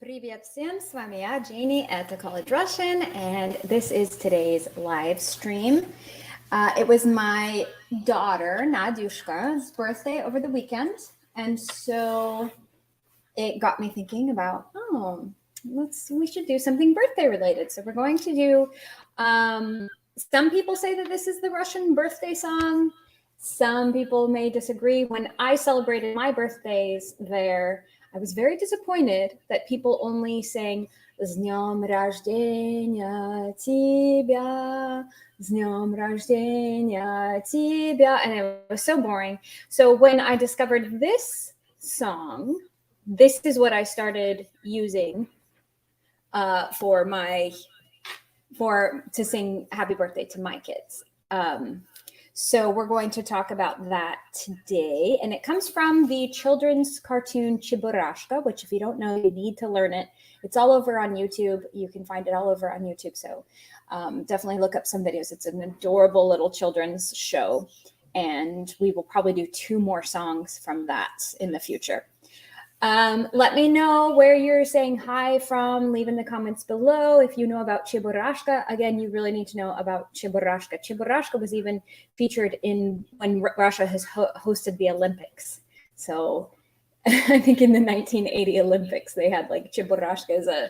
Привет всем, с вами я, Janie, at the College Russian, and this is today's live stream. It was my daughter, Nadyushka's birthday over the weekend, and so it got me thinking about, we should do something birthday related. So we're going to do, some people say that this is the Russian birthday song. Some people may disagree. When I celebrated my birthdays there, I was very disappointed that people only sang "С днем рождения тебя, с днем рождения тебя," and it was so boring. So when I discovered this song, this is what I started using to sing "Happy Birthday" to my kids. So we're going to talk about that today. And it comes from the children's cartoon Cheburashka, which if you don't know, you need to learn it. It's all over on YouTube. You can find it all over on YouTube. So definitely look up some videos. It's an adorable little children's show. And we will probably do 2 more songs from that in the future. Let me know where you're saying hi from. Leave in the comments below. If you know about Cheburashka, again, you really need to know about Cheburashka. Cheburashka was even featured when Russia has hosted the Olympics. So I think in the 1980 Olympics, they had like Cheburashka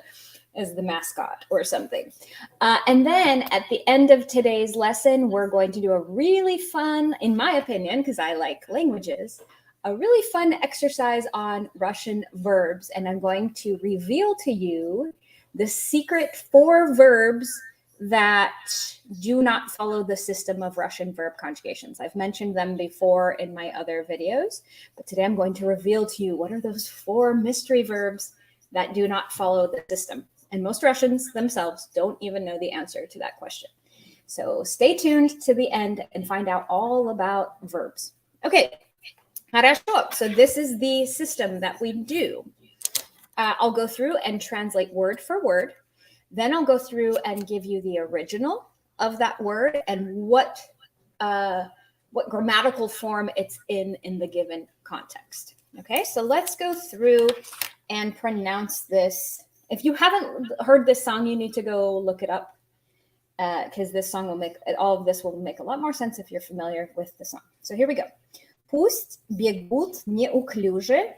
as the mascot or something. And then at the end of today's lesson, we're going to do a really fun, in my opinion, because I like languages, a really fun exercise on Russian verbs. And I'm going to reveal to you the secret 4 verbs that do not follow the system of Russian verb conjugations. I've mentioned them before in my other videos, but today I'm going to reveal to you what are those 4 mystery verbs that do not follow the system. And most Russians themselves don't even know the answer to that question. So stay tuned to the end and find out all about verbs. Okay. So this is the system that we do. I'll go through and translate word for word. Then I'll go through and give you the original of that word and what grammatical form it's in the given context. Okay, so let's go through and pronounce this. If you haven't heard this song, you need to go look it up because this song all of this will make a lot more sense if you're familiar with the song. So here we go. Пусть бегут неуклюже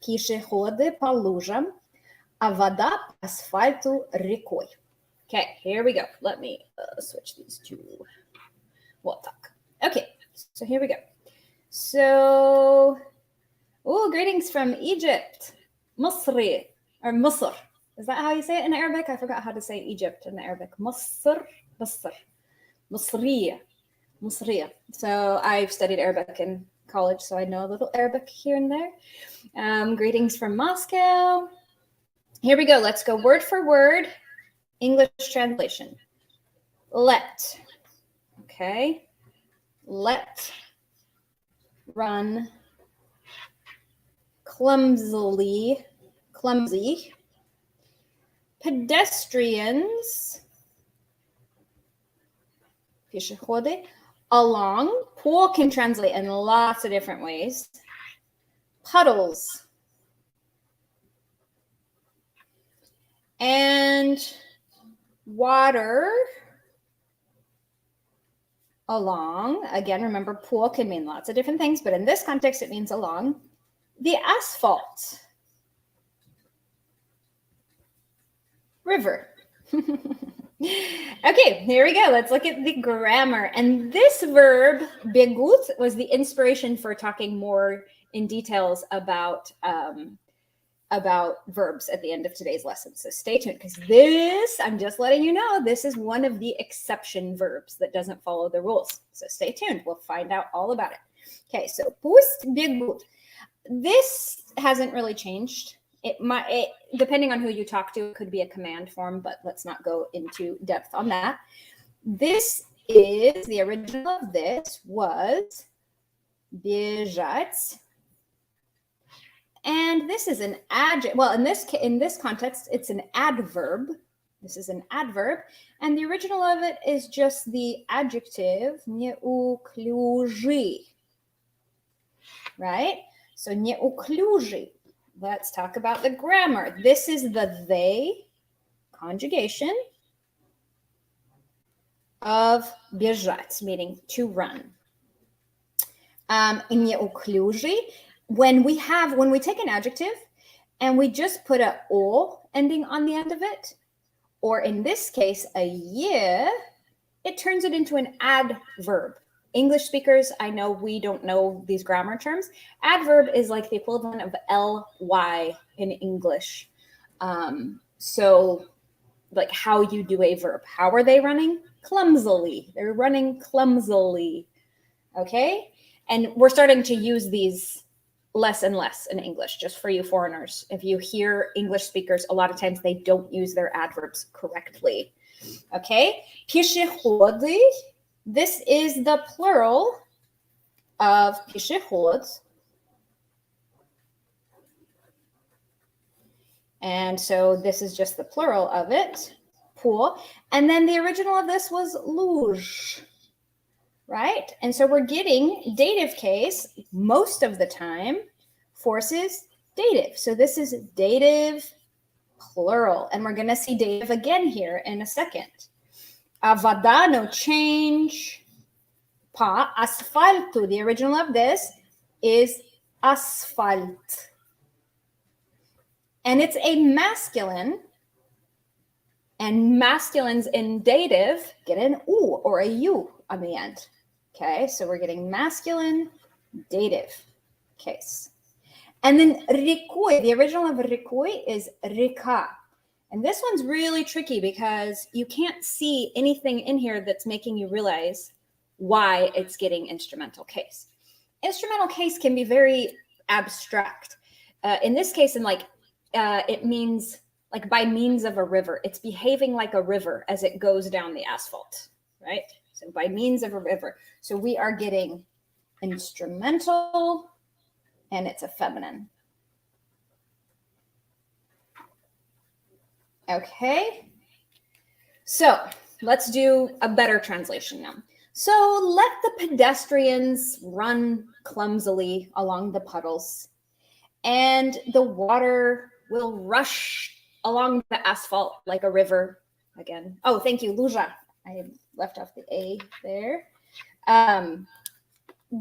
пешеходы по лужам, а вода по асфальту рекой. Okay, here we go. Let me switch these to talk. Okay, so here we go. So, greetings from Egypt. Misri, or Misr. Is that how you say it in Arabic? I forgot how to say Egypt in Arabic. Misr, Misriya. So I've studied Arabic in college, so I know a little Arabic here and there. Greetings from Moscow. Here we go. Let's go word for word. English translation. Let. Okay. Let. Run. Clumsy. Pedestrians. Пешеходы. Along. Pool can translate in lots of different ways. Puddles. And water along. Again, remember, pool can mean lots of different things, but in this context, it means along. The asphalt. River. Okay, here we go. Let's look at the grammar. And this verb, begut, was the inspiration for talking more in details about verbs at the end of today's lesson. So stay tuned because I'm just letting you know, this is one of the exception verbs that doesn't follow the rules. So stay tuned. We'll find out all about it. Okay, so pust begut. This hasn't really changed. It depending on who you talk to, it could be a command form, but let's not go into depth on that. The original of this was бежать. And this is an adjective. Well, in this context, it's an adverb. This is an adverb. And the original of it is just the adjective неуклюжий. Right? So неуклюжий. let's talk about the grammar. This is the they conjugation of бежать, meaning to run. Неуклюжий, when we take an adjective and we just put a o ending on the end of it, or in this case, a ye, it turns it into an adverb. English speakers, I know we don't know these grammar terms. Adverb is like the equivalent of ly in English. So like how you do a verb. How are they running? Clumsily. They're running clumsily. Okay? And we're starting to use these less and less in English, just for you foreigners. If you hear English speakers, a lot of times they don't use their adverbs correctly. Okay? Пешеходы. This is the plural of пешеход. And so this is just the plural of it. По. And then the original of this was луж. Right? And so we're getting dative case most of the time forces dative. So this is dative plural. And we're going to see dative again here in a second. Вода, no change. По асфальту. The original of this is асфальт. And it's a masculine. And masculines in dative get an u or a u on the end. Okay, so we're getting masculine dative case. And then рекой, the original of рекой is река. And this one's really tricky because you can't see anything in here that's making you realize why it's getting instrumental case. Instrumental case can be very abstract. In this case, it means like by means of a river. It's behaving like a river as it goes down the asphalt, right? So by means of a river. So we are getting instrumental and it's a feminine. Okay. So let's do a better translation now. So let the pedestrians run clumsily along the puddles and the water will rush along the asphalt like a river again. Oh, thank you, Luja. I left off the A there.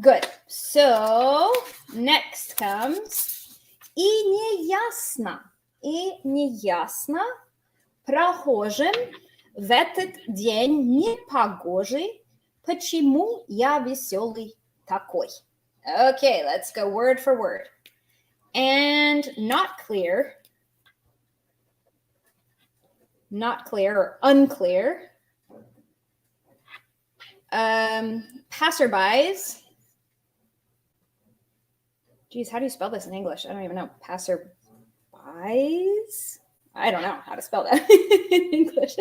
Good. So next comes и неясно. И неясно прохожим в этот день непогожий, почему я веселый такой. Okay, let's go word for word. And not clear or unclear. Passerbys. Geez, how do you spell this in English? I don't even know. Passerbys? I don't know how to spell that in English.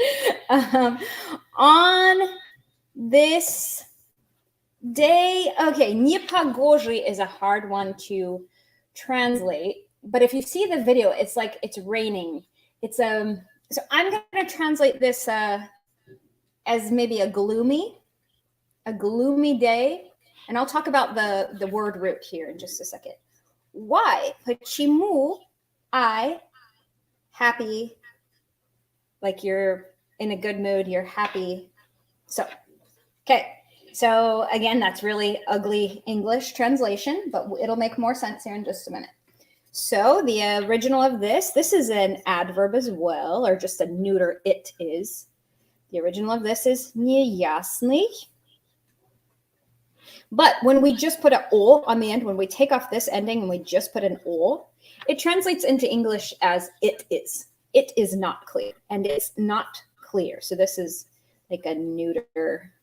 On this day, okay, непогожий is a hard one to translate, but if you see the video, it's like it's raining. It's so I'm going to translate this as maybe a gloomy day, and I'll talk about the word root here in just a second. Why? Почему I happy, like you're in a good mood, you're happy. So, okay. So again, that's really ugly English translation, but it'll make more sense here in just a minute. So the original of this is an adverb as well, or just a neuter, it is. The original of this is неясный. But when we just put an o on the end, when we take off this ending and we just put an o, it translates into English as it is. It is not clear, and it's not clear. So this is like a neuter,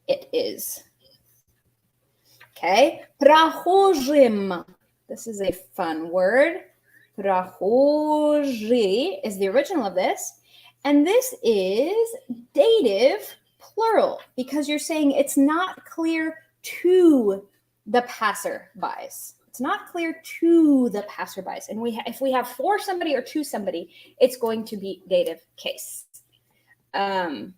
it is. Okay. Прохожим. This is a fun word. Прохожий is the original of this. And this is dative plural because you're saying it's not clear to the passerbys. It's not clear to the passerbys. And if we have for somebody or to somebody, it's going to be dative case. Good.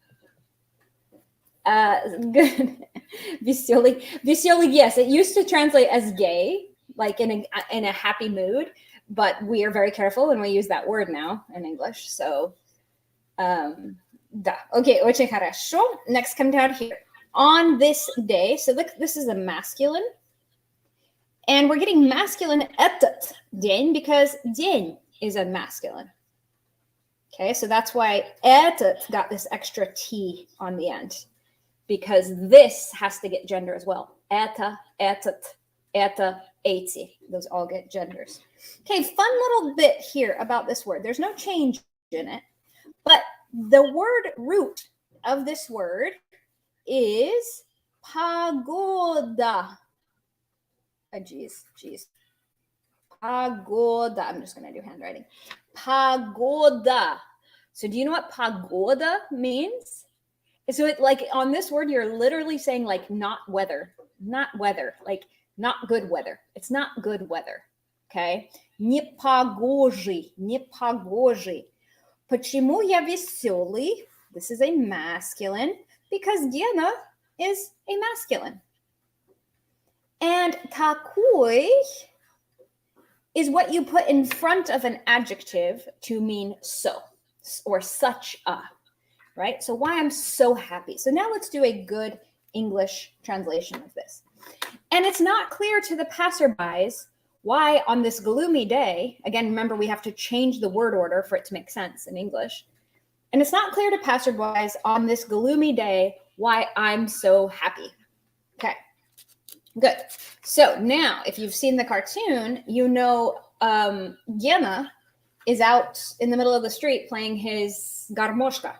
Веселый, yes, it used to translate as gay, like in a happy mood. but we are very careful when we use that word now in English. So, да. Okay, очень хорошо. Next, come down here. On this day, so look, this is a masculine. And we're getting masculine этот день because день is a masculine. Okay, so that's why этот got this extra T on the end, because this has to get gender as well. Это, этот, это, эти. Those all get genders. Okay, fun little bit here about this word. There's no change in it, but the word root of this word is pagoda. Geez. Pagoda. I'm just going to do handwriting. Pagoda. So do you know what pagoda means? So it, like, on this word, you're literally saying like not weather, like not good weather. It's not good weather. Okay. Непогожий. Почему я веселый? This is a masculine because Гена is a masculine. And такой is what you put in front of an adjective to mean so or such a, right? So why I'm so happy. So now let's do a good English translation of this. And it's not clear to the passerbys why on this gloomy day, again, remember we have to change the word order for it to make sense in English. And it's not clear to passerbys on this gloomy day why I'm so happy. Okay, good. So now if you've seen the cartoon, you know Gena is out in the middle of the street playing his garmoshka,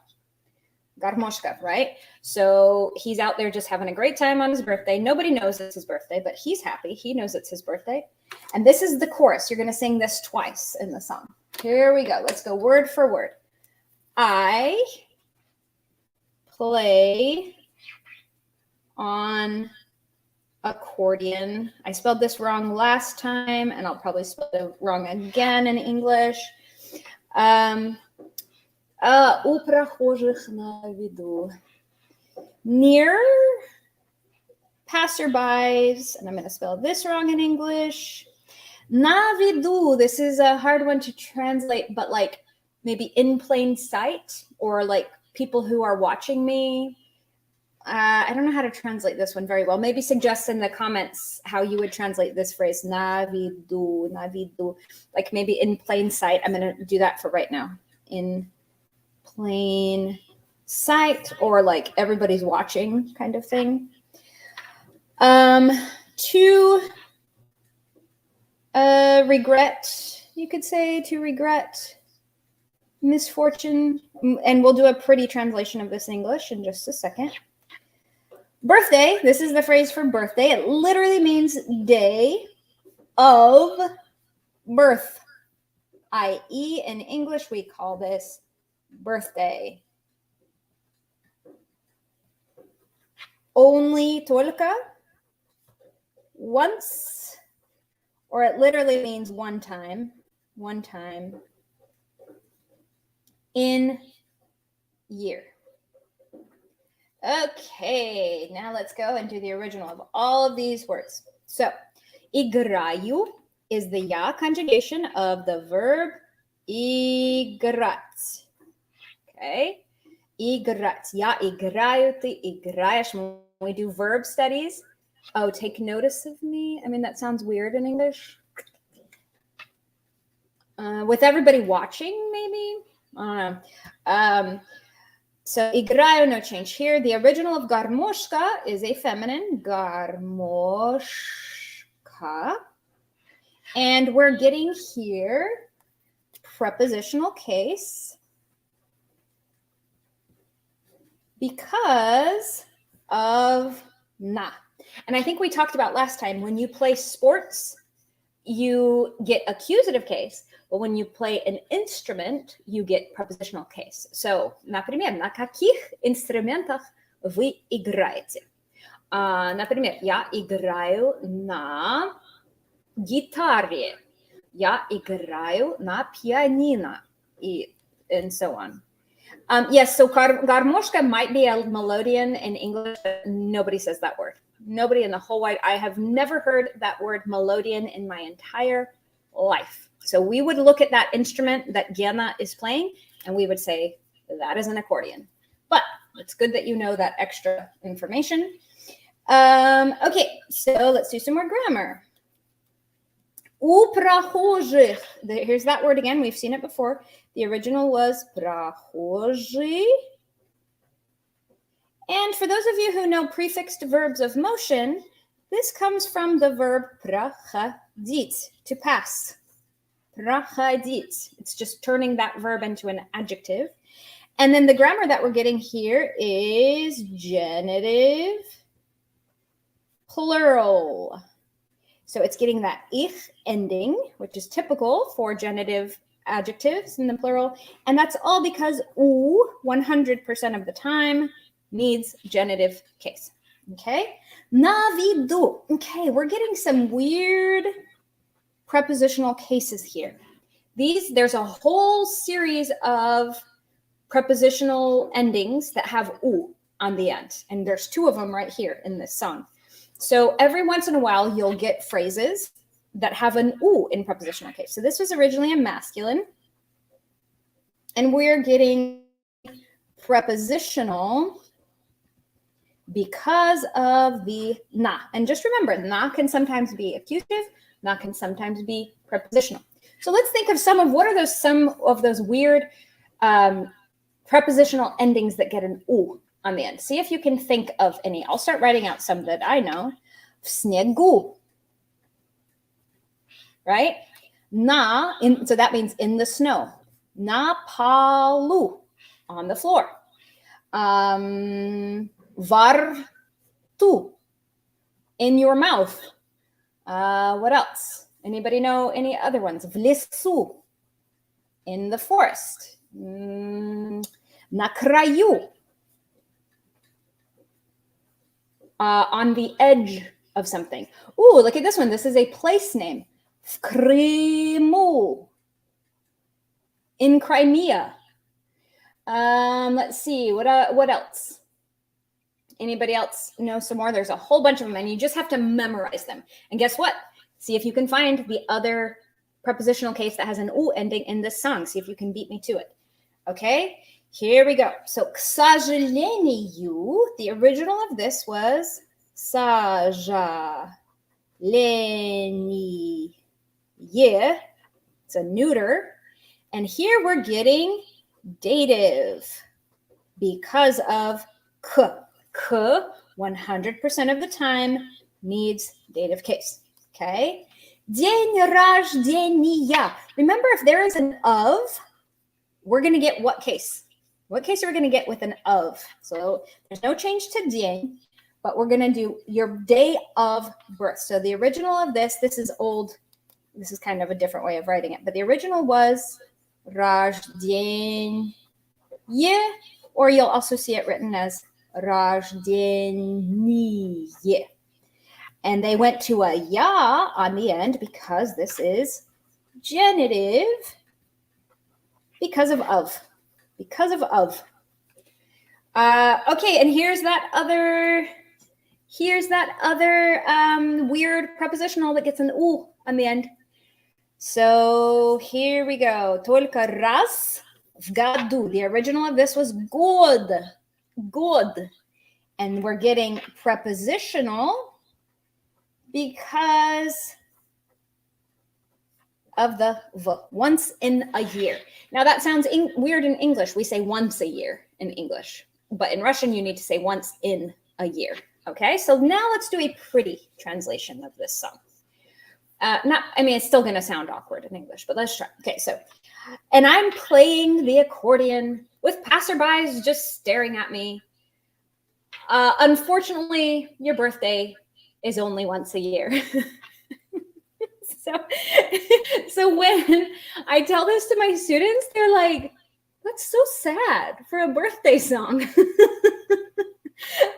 right? So he's out there just having a great time on his birthday. Nobody knows it's his birthday, but he's happy. He knows it's his birthday. And this is the chorus. You're going to sing this twice in the song. Here we go. Let's go word for word. I play on accordion. I spelled this wrong last time, and I'll probably spell it wrong again in English. У прохожих на виду. Near passerbys, and I'm going to spell this wrong in English. На виду, this is a hard one to translate, but like maybe in plain sight, or like people who are watching me. I don't know how to translate this one very well. Maybe suggest in the comments how you would translate this phrase, na vidu, like maybe in plain sight. I'm going to do that for right now. In plain sight, or like everybody's watching kind of thing. To regret, you could say, to regret misfortune. And we'll do a pretty translation of this in English in just a second. Birthday, this is the phrase for birthday. It literally means day of birth, i.e. in English, we call this birthday. Only только, once, or it literally means one time in year. Okay, now let's go and do the original of all of these words. So, играю is the я conjugation of the verb играть. Okay, играть. Я играю, ты играешь. When we do verb studies, oh, take notice of me. I mean, that sounds weird in English. With everybody watching, maybe? I don't know. So, играю, no change here. The original of гармошка is a feminine, гармошка. And we're getting here prepositional case because of na. And I think we talked about last time, when you play sports, you get accusative case. But when you play an instrument, you get prepositional case. So, например, на каких инструментах вы играете? Например, я играю на гитаре. Я играю на пианино. And so on. Yes, so гармошка might be a melodian in English, but nobody says that word. Nobody in the whole wide. I have never heard that word melodian in my entire life. So we would look at that instrument that Gena is playing, and we would say that is an accordion. But it's good that you know that extra information. Okay, so let's do some more grammar. У прохожих. Here's that word again. We've seen it before. The original was прохожий. And for those of you who know prefixed verbs of motion, this comes from the verb проходить, to pass. Проходить. It's just turning that verb into an adjective. And then the grammar that we're getting here is genitive plural. So it's getting that ich ending, which is typical for genitive adjectives in the plural. And that's all because u, 100% of the time, needs genitive case. Okay? Na vidu. Okay, we're getting some weird prepositional cases here. There's a whole series of prepositional endings that have u on the end. And there's 2 of them right here in this song. So every once in a while, you'll get phrases that have an u in prepositional case. So this was originally a masculine. And we're getting prepositional because of the na. And just remember, na can sometimes be accusative, na can sometimes be prepositional. So let's think of some of those weird prepositional endings that get an u on the end. See if you can think of any. I'll start writing out some that I know. В снегу. Right? Na, so that means in the snow. На полу, on the floor. Во рту, in your mouth. What else? Anybody know any other ones? В лесу, in the forest. На краю, on the edge of something. Ooh, look at this one. This is a place name. В Крыму, in Crimea. Let's see, what else? Anybody else know some more? There's a whole bunch of them, and you just have to memorize them. And guess what? See if you can find the other prepositional case that has an u ending in this song. See if you can beat me to it. Okay, here we go. So, к сожалению, the original of this was сожаление. It's a neuter. And here we're getting dative because of k. K, 100% of the time, needs dative case. Okay? День рождения. Remember, if there is an of, we're going to get what case? What case are we going to get with an of? So there's no change to день, but we're going to do your day of birth. So the original of this is old. This is kind of a different way of writing it. But the original was рождение, or you'll also see it written as рождение. And they went to a ya on the end because this is genitive because of. Because of. Okay, and here's that other weird prepositional that gets an u on the end. So here we go. Только раз в году. The original of this was год. Good. And we're getting prepositional because of the v, once in a year. Now that sounds weird in English. We say once a year in English, but in Russian you need to say once in a year. Okay, so now let's do a pretty translation of this song. It's still going to sound awkward in English, but let's try. Okay, so, and I'm playing the accordion with passerbys just staring at me. Unfortunately, your birthday is only once a year. So when I tell this to my students, they're like, that's so sad for a birthday song.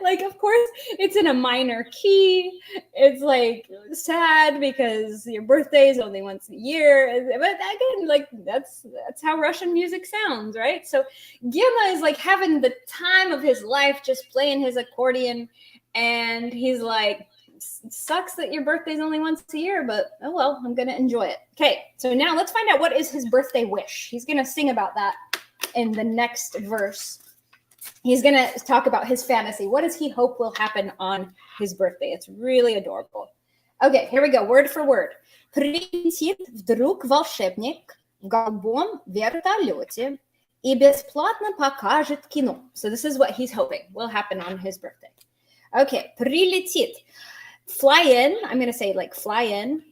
Like, of course, it's in a minor key. It's like sad because your birthday is only once a year. But again, like that's how Russian music sounds, right? So Gena is like having the time of his life just playing his accordion. And he's like, sucks that your birthday's only once a year, but oh well, I'm going to enjoy it. Okay, so now let's find out what is his birthday wish. He's going to sing about that in the next verse. He's going to talk about his fantasy. What does he hope will happen on his birthday? It's really adorable. Okay, here we go, word for word. Прилетит вдруг волшебник в голубом вертолете и бесплатно покажет кино. So this is what he's hoping will happen on his birthday. Okay, прилетит. Fly in. I'm going to say like fly in.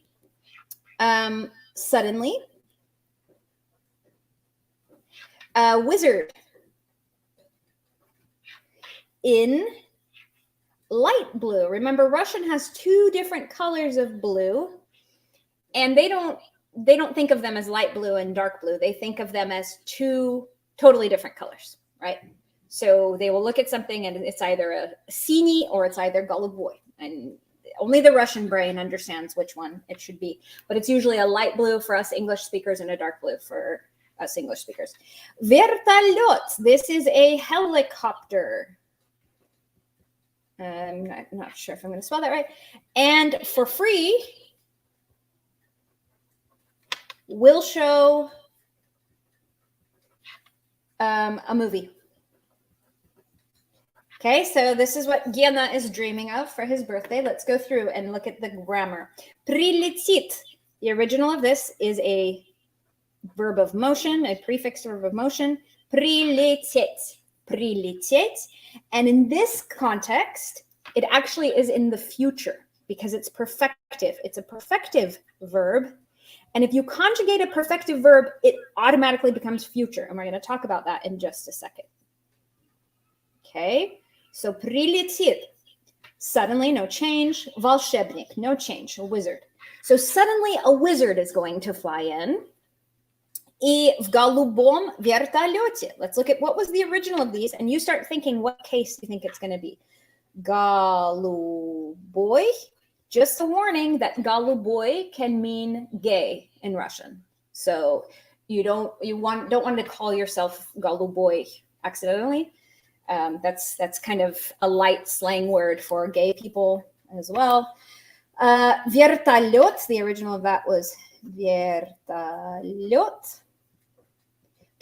Suddenly. Wizard. In light blue. Remember, Russian has two different colors of blue, and they don't think of them as light blue and dark blue. They think of them as two totally different colors, right? So they will look at something and it's either a синий or it's either голубой. And only the Russian brain understands which one it should be. But it's usually a light blue for us English speakers and a dark blue for us English speakers. Вертолет. This is a helicopter. I'm not sure if I'm going to spell that right. And for free, we'll show a movie. Okay, so this is what Gena is dreaming of for his birthday. Let's go through and look at the grammar. Прилетит. The original of this is a verb of motion, a prefix verb of motion. Прилететь. Прилететь. And in this context, it actually is in the future because it's perfective. It's a perfective verb. And if you conjugate a perfective verb, it automatically becomes future. And we're going to talk about that in just a second. Okay, so прилетит. Suddenly, no change. Волшебник, no change, a wizard. So suddenly a wizard is going to fly in. И в голубом вертолете. Let's look at what was the original of these, and you start thinking what case you think it's going to be. Голубой. Just a warning that голубой can mean gay in Russian. So you don't want to call yourself голубой accidentally. That's kind of a light slang word for gay people as well. Вертолет. The original of that was вертолет.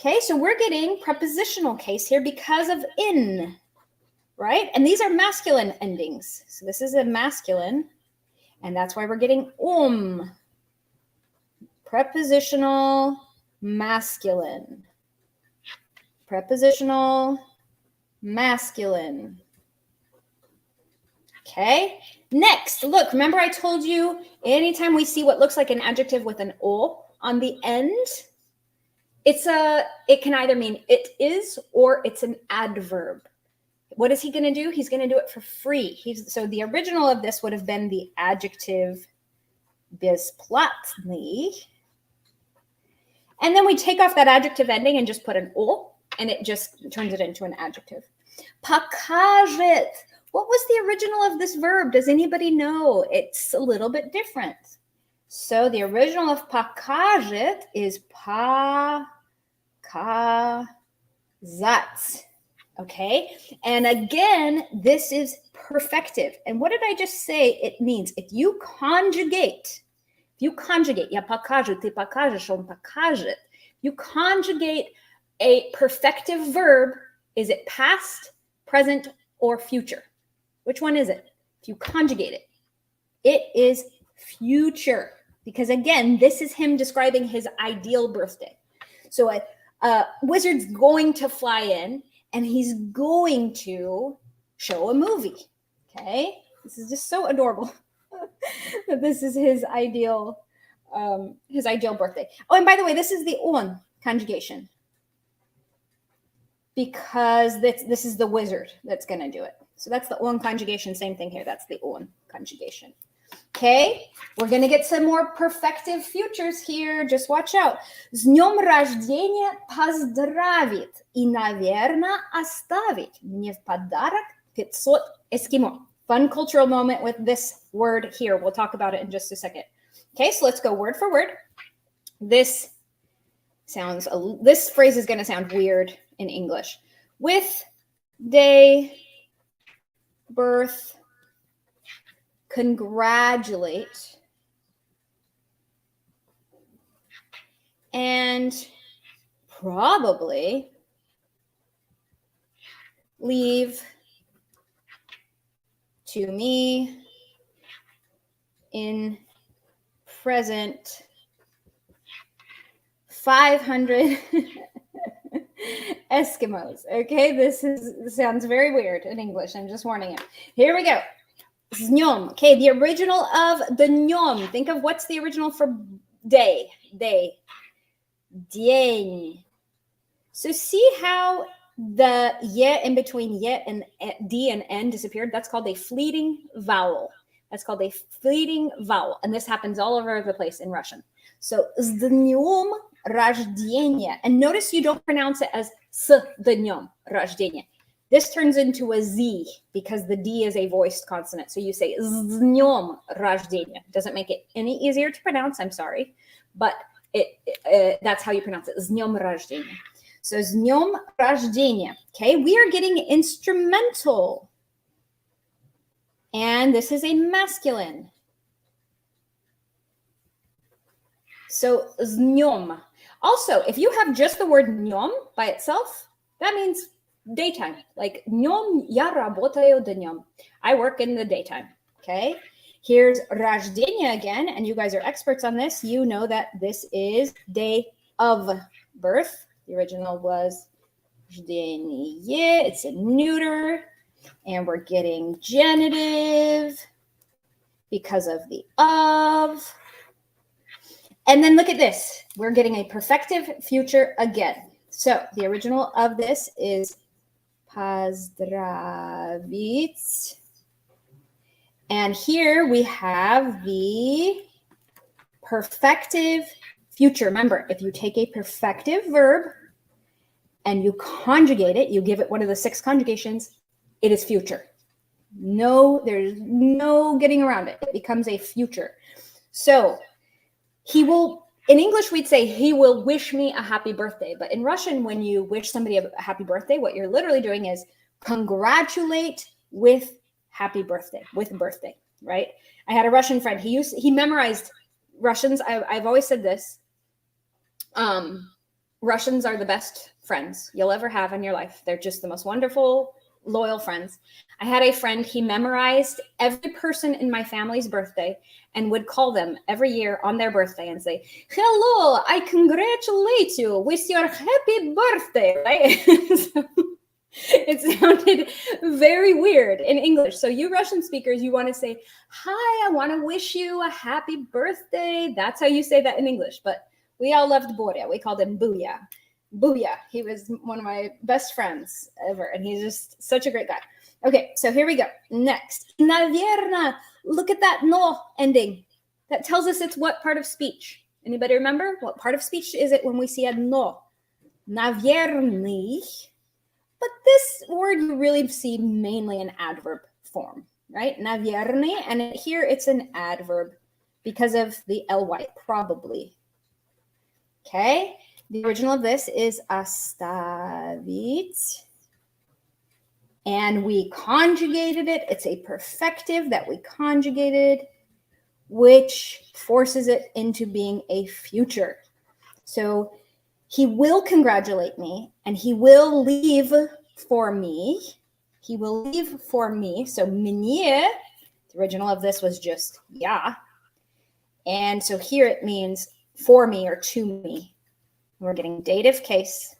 Okay, so we're getting prepositional case here because of in, right? And these are masculine endings. So this is a masculine, and that's why we're getting prepositional masculine. Prepositional masculine. Okay, next, look, remember I told you anytime we see what looks like an adjective with an O on the end, it can either mean it is or it's an adverb. What is he going to do? He's going to do it for free. So the original of this would have been the adjective бесплатный. And then we take off that adjective ending and just put an O, and it just turns it into an adjective. Покажет. What was the original of this verb? Does anybody know? It's a little bit different. So the original of покажет is показать. Okay? And again, this is perfective. And what did I just say it means? If you conjugate, я покажу, ты покажешь, он покажет. You conjugate a perfective verb. Is it past, present, or future? Which one is it? If you conjugate it, it is future. Because again, this is him describing his ideal birthday. So a wizard's going to fly in and he's going to show a movie. Okay? This is just so adorable. This is his ideal birthday. Oh, and by the way, this is the on conjugation. Because this is the wizard that's going to do it. So that's the on conjugation. Same thing here. That's the on conjugation. Okay, we're going to get some more perfective futures here. Just watch out. С днем рождения поздравит и, наверное, оставить мне в подарок 500 эскимо. Fun cultural moment with this word here. We'll talk about it in just a second. Okay, so let's go word for word. This phrase is going to sound weird in English. With, day, birth, congratulate, and probably leave to me in present 500 Eskimos. Okay, this sounds very weird in English. I'm just warning you. Here we go. Dnем. Okay, the original of the dnем. Think of what's the original for day. Day. День. So see how the ye in between ye and d and n disappeared? That's called a fleeting vowel. That's called a fleeting vowel. And this happens all over the place in Russian. So с днем рождения. And notice you don't pronounce it as с днем рождения. This turns into a z because the d is a voiced consonant. So you say с днем рождения. Doesn't make it any easier to pronounce, I'm sorry. But that's how you pronounce it. С днем рождения. So с днем рождения. Okay, we are getting instrumental. And this is a masculine. So с днем. Also, if you have just the word днем by itself, that means daytime. Like днем я работаю днем. I work in the daytime. Okay. Here's рождение again, and you guys are experts on this. You know that this is day of birth. The original was рождение. It's a neuter, and we're getting genitive because of the of. And then look at this. We're getting a perfective future again. So the original of this is поздравить. And here we have the perfective future. Remember, if you take a perfective verb and you conjugate it, you give it one of the 6 conjugations, it is future. No, there's no getting around it. It becomes a future. So he will, in English, we'd say he will wish me a happy birthday. But in Russian, when you wish somebody a happy birthday, what you're literally doing is congratulate with happy birthday, with birthday, right? I had a Russian friend. He memorized Russians. I've always said this. Russians are the best friends you'll ever have in your life. They're just the most wonderful, loyal friends. I had a friend, he memorized every person in my family's birthday and would call them every year on their birthday and say, hello, I congratulate you with your happy birthday, right? So, it sounded very weird in English. So you Russian speakers, you want to say, hi, I want to wish you a happy birthday. That's how you say that in English. But we all loved Borya. We called him Booyah. Booyah. He was one of my best friends ever. And he's just such a great guy. Okay, so here we go. Next. Наверно. Look at that no ending. That tells us it's what part of speech? Anybody remember? What part of speech is it when we see a no? Наверный. But this word you really see mainly in adverb form, right? Наверное, and here it's an adverb because of the ly, probably. Okay, the original of this is оставить, and we conjugated it. It's a perfective that we conjugated, which forces it into being a future. So he will congratulate me, and he will leave for me. He will leave for me. So мне, the original of this was just я. And so here it means for me or to me. We're getting dative case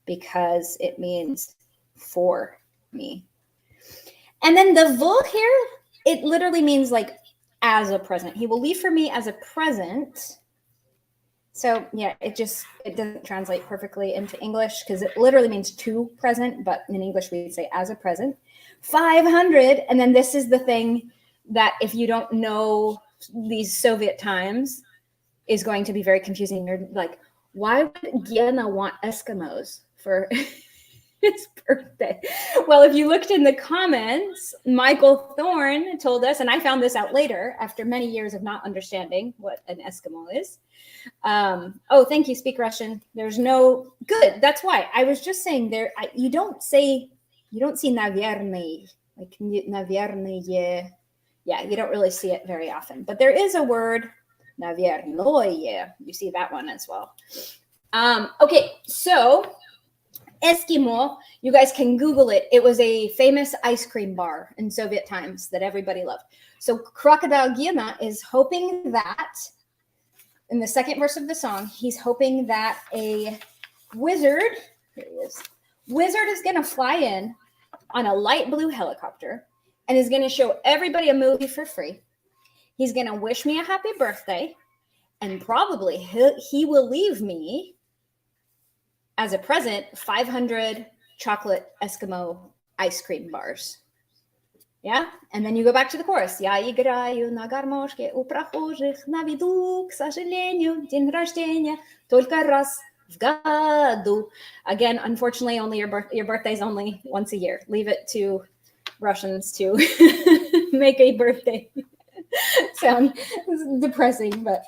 because it means for me. And then the vo here, it literally means like as a present. He will leave for me as a present. So yeah, it doesn't translate perfectly into English because it literally means to present, but in English we'd say as a present. 500, and then this is the thing that if you don't know these Soviet times is going to be very confusing. You're like, why would Gena want Eskimos for his birthday? Well, if you looked in the comments, Michael Thorne told us, and I found this out later after many years of not understanding what an Eskimo is. Oh, thank you, speak Russian. There's no, good, that's why. I was just saying there, you don't see наверное, like наверное. Yeah, you don't really see it very often. But there is a word, наверное. You see that one as well. Okay, so Eskimo, you guys can Google it. It was a famous ice cream bar in Soviet times that everybody loved. So Crocodile is hoping that, in the second verse of the song, he's hoping that a wizard, here he is, wizard is going to fly in on a light blue helicopter and is going to show everybody a movie for free. He's going to wish me a happy birthday, and probably he will leave me as a present 500 chocolate Eskimo ice cream bars. Yeah? And then you go back to the chorus. Я играю на гармошке у прохожих на виду, к сожалению, день рождения только раз в году. Again, unfortunately, only your birthday is only once a year. Leave it to Russians to make a birthday sound depressing, but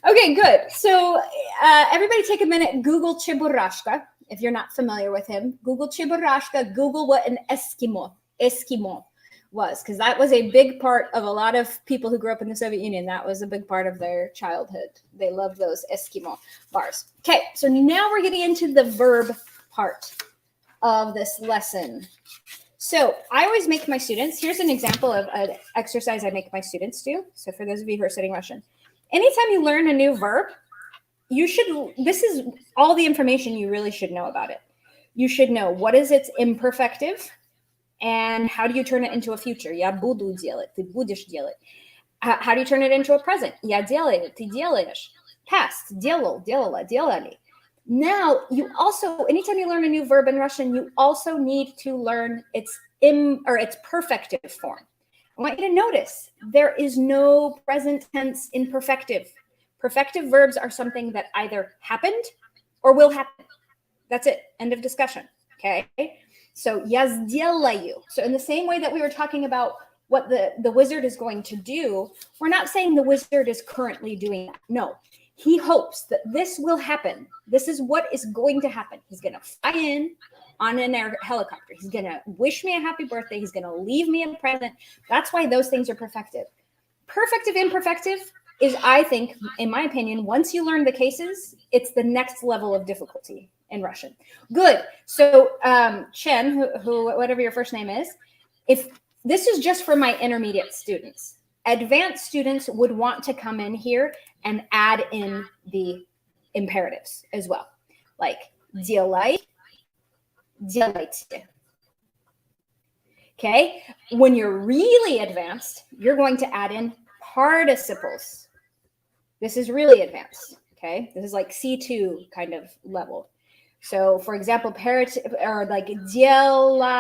okay, good. So everybody take a minute, Google Cheburashka. If you're not familiar with him, Google Cheburashka, Google what an Eskimo was, because that was a big part of a lot of people who grew up in the Soviet Union. That was a big part of their childhood. They loved those Eskimo bars. Okay, so now we're getting into the verb part of this lesson. So I always make my students, here's an example of an exercise I make my students do. So for those of you who are studying Russian, anytime you learn a new verb, this is all the information you really should know about it. You should know what is its imperfective and how do you turn it into a future. Я буду делать, ты будешь делать. How do you turn it into a present? Я делаю, ты делаешь. Past, делал, делала, делали. Now, you also, anytime you learn a new verb in Russian, you also need to learn its perfective form. I want you to notice there is no present tense imperfective. Perfective verbs are something that either happened or will happen. That's it. End of discussion. Okay. So, я сделаю. So in the same way that we were talking about what the wizard is going to do, we're not saying the wizard is currently doing that. No. He hopes that this will happen. This is what is going to happen. He's going to fly in on an helicopter. He's going to wish me a happy birthday. He's going to leave me a present. That's why those things are perfective. Perfective, imperfective is, I think, in my opinion, once you learn the cases, it's the next level of difficulty in Russian. Good. So Chen, who whatever your first name is, if this is just for my intermediate students, advanced students would want to come in here and add in the imperatives as well. Like делай, делайте. Okay? When you're really advanced, you're going to add in participles. This is really advanced. Okay? This is like C2 kind of level. So, for example, or like делающий.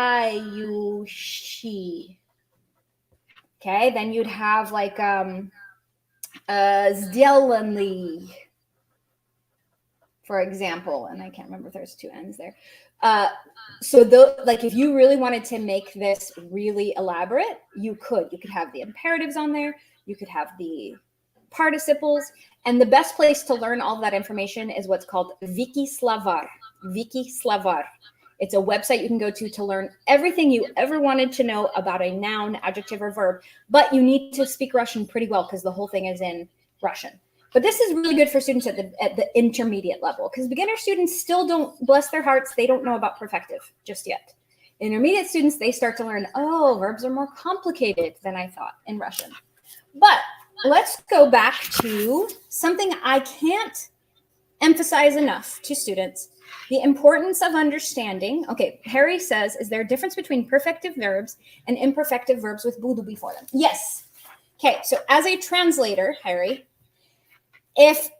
Okay, then you'd have like сделанный, for example, and I can't remember if there's two N's there. So like if you really wanted to make this really elaborate, you could have the imperatives on there, you could have the participles, and the best place to learn all of that information is what's called Wiki Slavar. It's a website you can go to learn everything you ever wanted to know about a noun, adjective, or verb, but you need to speak Russian pretty well because the whole thing is in Russian. But this is really good for students at the intermediate level, because beginner students still don't, bless their hearts, they don't know about perfective just yet. Intermediate students, they start to learn, oh, verbs are more complicated than I thought in Russian. But let's go back to something I can't emphasize enough to students. The importance of understanding. Okay, Harry says, is there a difference between perfective verbs and imperfective verbs with budu before them? Yes. Okay, so as a translator, Harry, if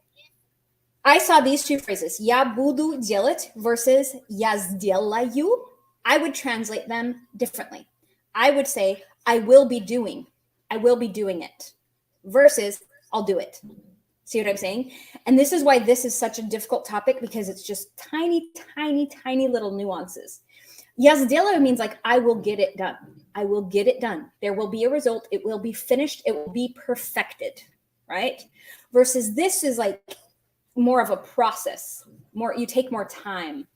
I saw these two phrases, я буду делать versus я сделаю, I would translate them differently. I would say, I will be doing it versus I'll do it. See what I'm saying? And this is why this is such a difficult topic, because it's just tiny, tiny, tiny little nuances. Я сделаю means like, I will get it done. I will get it done. There will be a result. It will be finished. It will be perfected, right? Versus this is like more of a process. You take more time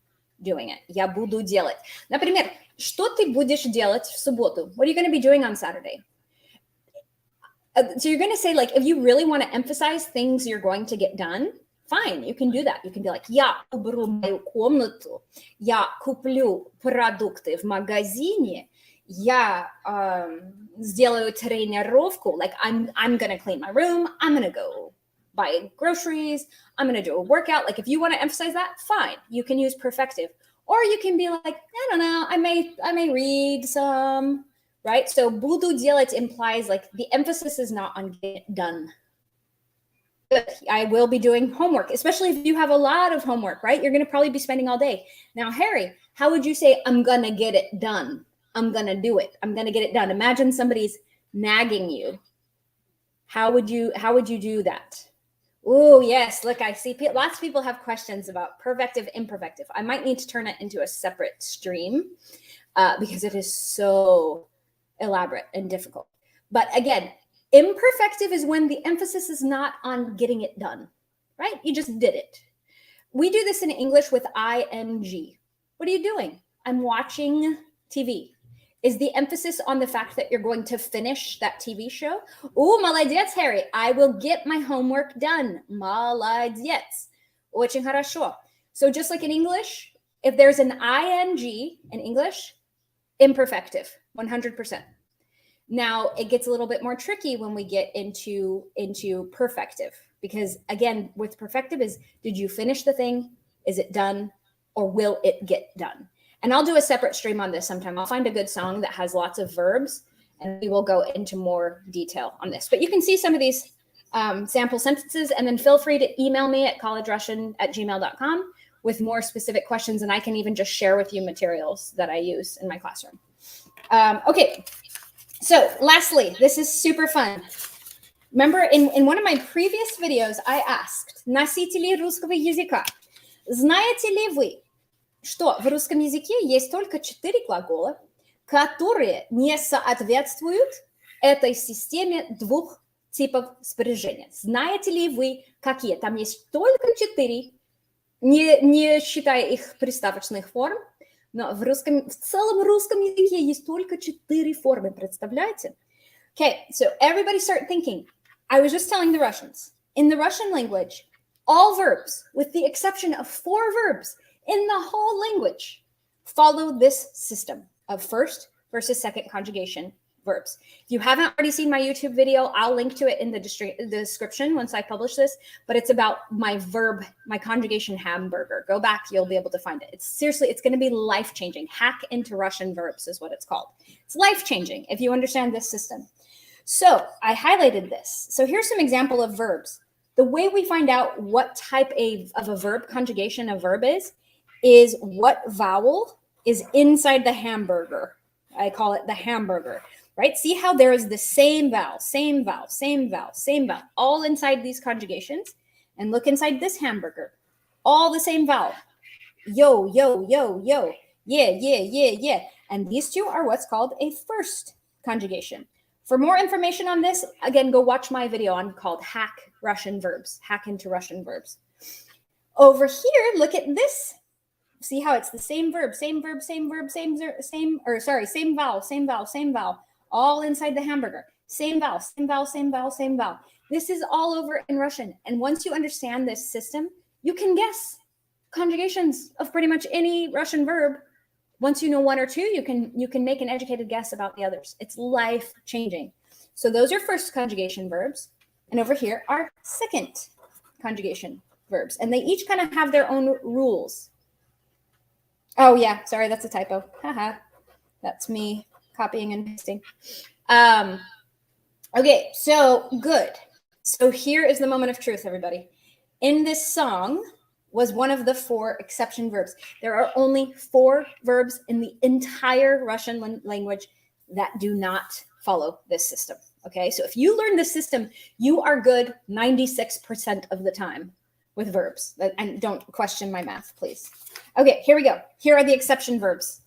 doing it. Я буду делать. Например, что ты будешь делать в субботу? What are you going to be doing on Saturday? So you're going to say, like, if you really want to emphasize things you're going to get done, fine, you can do that. You can be like, я уберу мою комнату, я куплю продукты в магазине, я сделаю тренировку. Like, I'm going to clean my room. I'm going to go buy groceries. I'm going to do a workout. Like, if you want to emphasize that, fine. You can use perfective. Or you can be like, I don't know, I may read some, right? So буду делать implies like the emphasis is not on getting it done. I will be doing homework, especially if you have a lot of homework, right? You're going to probably be spending all day. Now, Harry, how would you say, I'm going to get it done? I'm going to do it. I'm going to get it done. Imagine somebody's nagging you. How would you do that? Oh, yes. Look, I see lots of people have questions about perfective, imperfective. I might need to turn it into a separate stream because it is so elaborate and difficult. But again, imperfective is when the emphasis is not on getting it done, right? You just did it. We do this in English with ing. What are you doing? I'm watching TV. Is the emphasis on the fact that you're going to finish that TV show? Oh, молодец, Harry. I will get my homework done. Молодец. Очень хорошо. So just like in English, if there's an ing in English, imperfective, 100%. Now, it gets a little bit more tricky when we get into perfective, because again, with perfective is, did you finish the thing? Is it done? Or will it get done? And I'll do a separate stream on this sometime. I'll find a good song that has lots of verbs, and we will go into more detail on this. But you can see some of these sample sentences, and then feel free to email me at collegerussian@gmail.com with more specific questions, and I can even just share with you materials that I use in my classroom. Okay, so lastly, this is super fun. Remember, in one of my previous videos, I asked, носители русского языка, знаете ли вы, что в русском языке есть только 4 глагола, которые не соответствуют этой системе двух типов спряжения? Знаете ли вы, какие? Там есть только 4, не считая их приставочных форм, но в целом русском языке есть только 4 формы, представляете? Okay, so everybody start thinking. I was just telling the Russians, in the Russian language, all verbs, with the exception of 4 verbs, in the whole language, follow this system of first versus second conjugation verbs. If you haven't already seen my YouTube video, I'll link to it in the description once I publish this, but it's about my conjugation hamburger. Go back, you'll be able to find it. It's going to be life-changing. Hack into Russian verbs is what it's called. It's life-changing if you understand this system. So I highlighted this. So here's some example of verbs. The way we find out what type of a verb conjugation a verb is what vowel is inside the hamburger. I call it the hamburger, right? See how there is the same vowel, same vowel, same vowel, same vowel, all inside these conjugations. And look inside this hamburger, all the same vowel. Yo, yo, yo, yo, yeah, yeah, yeah, yeah. And these two are what's called a first conjugation. For more information on this, again, go watch my video called Hack Russian Verbs, Hack into Russian Verbs. Over here, look at this. See how it's the same verb, same verb, same verb, same vowel, same vowel, same vowel, all inside the hamburger. Same vowel, same vowel, same vowel, same vowel. This is all over in Russian. And once you understand this system, you can guess conjugations of pretty much any Russian verb. Once you know 1 or 2, you can make an educated guess about the others. It's life-changing. So those are first conjugation verbs. And over here are second conjugation verbs. And they each kind of have their own rules. Oh, yeah. Sorry, that's a typo. Haha. That's me copying and pasting. Okay, so good. So here is the moment of truth, everybody. In this song was one of the 4 exception verbs. There are only 4 verbs in the entire Russian language that do not follow this system. Okay, so if you learn this system, you are good 96% of the time with verbs. And don't question my math, please. Okay, here we go. Here are the exception verbs.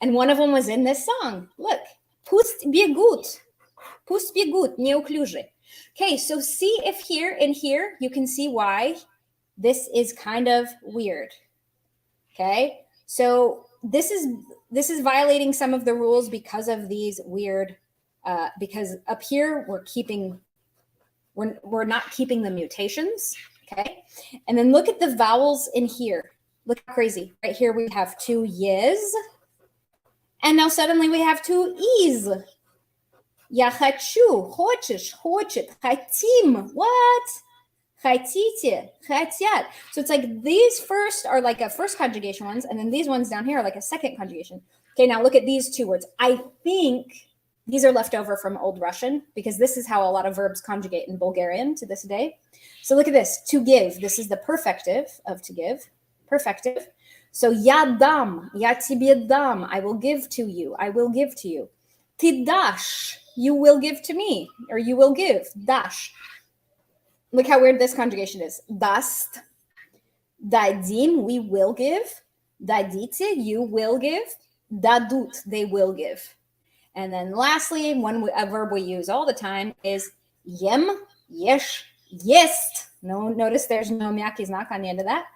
And one of them was in this song. Look. Пусть бегут. Пусть бегут, неуклюже. Okay, so see if here and here, you can see why this is kind of weird. Okay, so this is violating some of the rules because of these weird, because up here we're keeping We're not keeping the mutations, okay? And then look at the vowels in here. Look how crazy. Right here we have 2 y's. And now suddenly we have 2 e's. Я хочу, хочешь, хочет, хотим. What? Хотите, хотят. So it's like these first are like a first conjugation ones, and then these ones down here are like a second conjugation. Okay, now look at these 2 words. I think these are left over from Old Russian because this is how a lot of verbs conjugate in Bulgarian to this day. So look at this, to give. This is the perfective of to give, perfective. So я дам, я тебе дам, I will give to you, I will give to you. Ты дашь, you will give to me, or you will give, дашь. Look how weird this conjugation is. Даст, дадим, we will give. Дадите, you will give. Дадут, they will give. And then lastly, a verb we use all the time is ем, ешь, есть. No, notice there's no myaky znak on the end of that.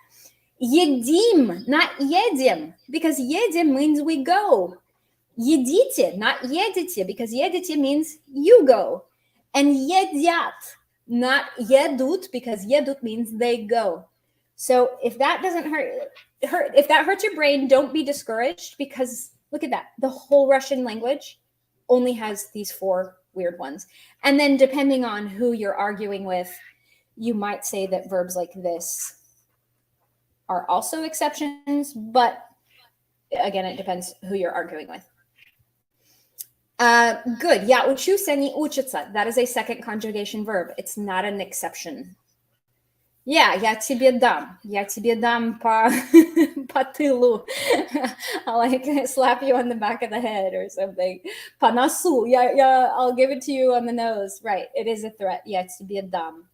Едим, not едем, because едем means we go. Едите, not едите, because едите means you go. And едят, not едут, because едут means they go. So if that doesn't if that hurts your brain, don't be discouraged, because look at that. The whole Russian language only has these 4 weird ones. And then depending on who you're arguing with, you might say that verbs like this are also exceptions, but again, it depends who you're arguing with. Good. Я учусь, они учатся. That is a second conjugation verb. It's not an exception. Yeah, я тебе дам по тылу. I'll like slap you on the back of the head or something. По носу. I'll give it to you on the nose. Right. It is a threat. Я тебе дам.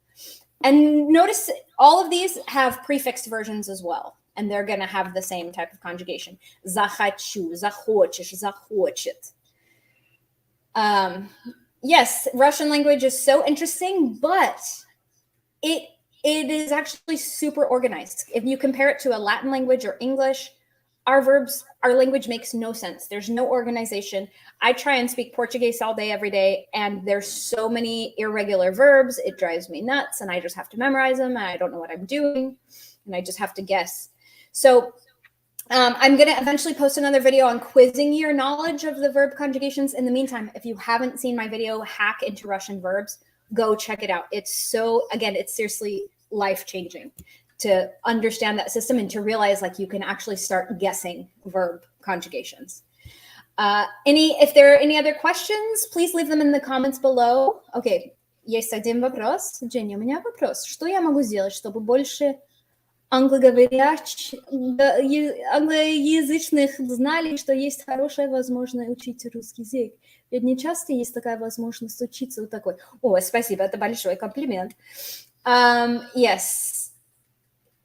And notice all of these have prefixed versions as well. And they're going to have the same type of conjugation. Захочу, захочешь, захочет. Yes, Russian language is so interesting, but it is actually super organized. If you compare it to a Latin language or English, our language makes no sense. There's no organization. I try and speak Portuguese all day, every day, and there's so many irregular verbs. It drives me nuts, and I just have to memorize them, and I don't know what I'm doing, and I just have to guess. So I'm going to eventually post another video on quizzing your knowledge of the verb conjugations. In the meantime, if you haven't seen my video, Hack into Russian Verbs, go check it out. It's seriously life-changing to understand that system and to realize like you can actually start guessing verb conjugations. If there are any other questions, please leave them in the comments below. Okay, есть один вопрос. Женя, у меня вопрос. Что я могу сделать, чтобы больше англоязычных знали, что есть хорошая возможность учить русский язык? Ведь не часто есть такая возможность учиться вот такой. О, спасибо, это большой комплимент. Yes.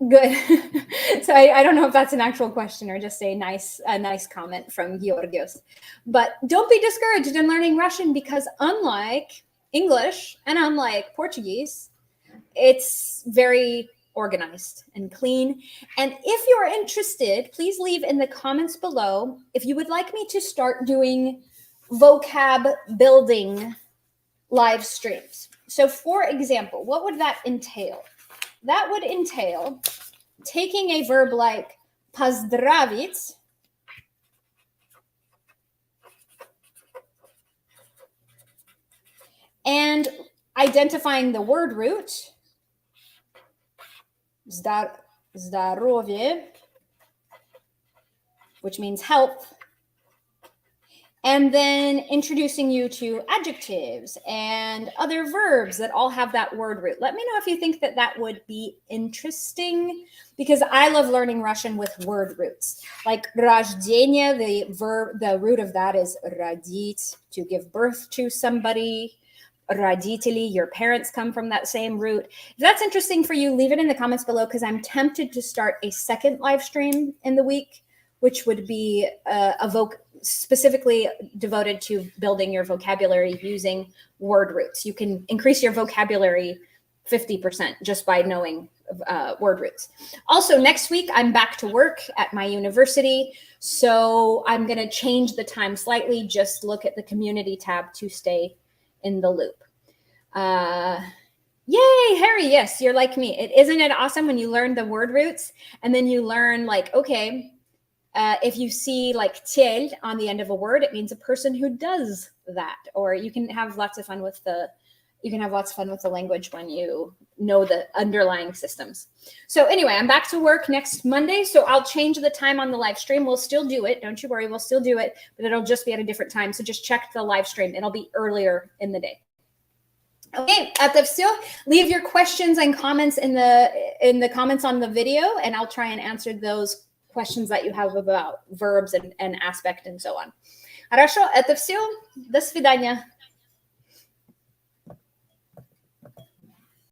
Good. So I don't know if that's an actual question or just a nice comment from Georgios. But don't be discouraged in learning Russian, because unlike English and unlike Portuguese, it's very organized and clean. And if you're interested, please leave in the comments below if you would like me to start doing vocab building live streams. So for example, what would that entail? That would entail taking a verb like поздравить and identifying the word root, здоровье, which means health, and then introducing you to adjectives and other verbs that all have that word root. Let me know if you think that that would be interesting, because I love learning Russian with word roots. Like рождение, the root of that is родить, to give birth to somebody. Родители, your parents come from that same root. If that's interesting for you, leave it in the comments below, because I'm tempted to start a second live stream in the week, which would be specifically devoted to building your vocabulary using word roots. You can increase your vocabulary 50% just by knowing word roots. Also, next week, I'm back to work at my university, so I'm going to change the time slightly. Just look at the community tab to stay in the loop. Yay, Harry. Yes, you're like me. Isn't it awesome when you learn the word roots and then you learn like, okay, if you see like tel on the end of a word, it means a person who does that. Or you can have lots of fun with the language when you know the underlying systems. So anyway, I'm back to work next Monday. So I'll change the time on the live stream. We'll still do it. Don't you worry. We'll still do it, but it'll just be at a different time. So just check the live stream. It'll be earlier in the day. Okay, это все. Leave your questions and comments in the comments on the video, and I'll try and answer those questions that you have about verbs and aspect and so on. Хорошо, это все. До свидания.